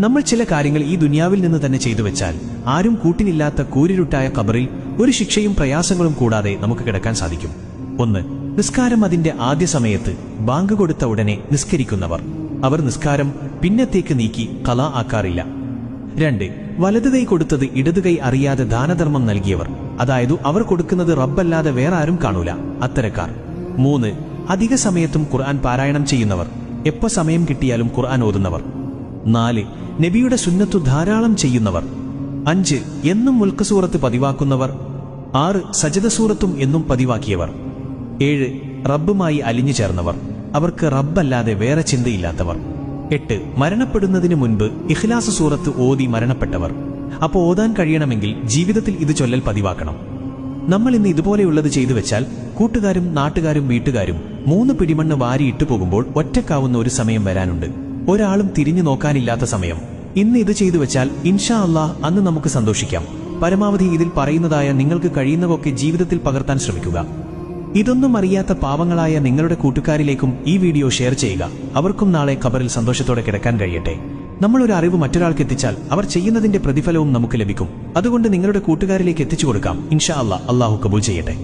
നമ്മൾ ചില കാര്യങ്ങൾ ഈ ദുനിയാവിൽ നിന്ന് തന്നെ ചെയ്തു വെച്ചാൽ ആരും കൂട്ടിനില്ലാത്ത കൂരിരുട്ടായ ഖബറിൽ ഒരു ശിക്ഷയും പ്രയാസങ്ങളും കൂടാതെ നമുക്ക് കിടക്കാൻ സാധിക്കും. 1. നിസ്കാരം അതിന്റെ ആദ്യ സമയത്ത് ബാങ്ക് കൊടുത്ത ഉടനെ നിസ്കരിക്കുന്നവർ. അവർ നിസ്കാരം പിന്നത്തേക്ക് നീക്കി ഖളാ ആക്കാറില്ല. 2. വലതുകൈ കൊടുത്തത് ഇടതുകൈ അറിയാതെ ദാനധർമ്മം നൽകിയവർ. അതായത് അവർ കൊടുക്കുന്നത് റബ്ബല്ലാതെ വേറെ ആരും കാണൂല, അത്തരക്കാർ. 3. അധിക സമയത്തും ഖുർആൻ പാരായണം ചെയ്യുന്നവർ. എപ്പോ സമയം കിട്ടിയാലും ഖുർആൻ ഓതുന്നവർ. 4. നബിയുടെ സുന്നത്തു ധാരാളം ചെയ്യുന്നവർ. 5. എന്നും മുൽക്ക് സൂറത്ത് പതിവാക്കുന്നവർ. 6. സജദ സൂറത്തും എന്നും പതിവാക്കിയവർ. 7. റബ്ബുമായി അലിഞ്ഞു ചേർന്നവർ. അവർക്ക് റബ്ബല്ലാതെ വേറെ ചിന്തയില്ലാത്തവർ. 8. മരണപ്പെടുന്നതിന് മുൻപ് ഇഖ്ലാസ് സൂറത്ത് ഓതി മരണപ്പെട്ടവർ. അപ്പോൾ ഓതാൻ കഴിയണമെങ്കിൽ ജീവിതത്തിൽ ഇത് ചൊല്ലൽ പതിവാക്കണം. നമ്മൾ ഇന്ന് ഇതുപോലെയുള്ളത് ചെയ്തു വെച്ചാൽ കൂട്ടുകാരും നാട്ടുകാരും വീട്ടുകാരും 3 പിടിമണ്ണ് വാരിയിട്ടു പോകുമ്പോൾ ഒറ്റക്കാവുന്ന ഒരു സമയം വരാനുണ്ട്. ഒരാളും തിരിഞ്ഞു നോക്കാനില്ലാത്ത സമയം. ഇന്ന് ഇത് ചെയ്തു വെച്ചാൽ ഇൻഷാ അല്ലാഹ് അന്ന് നമുക്ക് സന്തോഷിക്കാം. പരമാവധി ഇതിൽ പറയുന്നതായ നിങ്ങൾക്ക് കഴിയുന്നതൊക്കെ ജീവിതത്തിൽ പകർത്താൻ ശ്രമിക്കുക. ഇതൊന്നും അറിയാത്ത പാവങ്ങളായ നിങ്ങളുടെ കൂട്ടുകാരിലേക്കും ഈ വീഡിയോ ഷെയർ ചെയ്യുക. അവർക്കും നാളെ ഖബറിൽ സന്തോഷത്തോടെ കിടക്കാൻ കഴിയട്ടെ. നമ്മളൊരു അറിവ് മറ്റൊരാൾക്ക് എത്തിച്ചാൽ അവർ ചെയ്യുന്നതിന്റെ പ്രതിഫലവും നമുക്ക് ലഭിക്കും. അതുകൊണ്ട് നിങ്ങളുടെ കൂട്ടുകാരിലേക്ക് എത്തിച്ചു കൊടുക്കാം. ഇൻഷാ അല്ലാഹ്, അല്ലാഹു കബൂൽ ചെയ്യട്ടെ.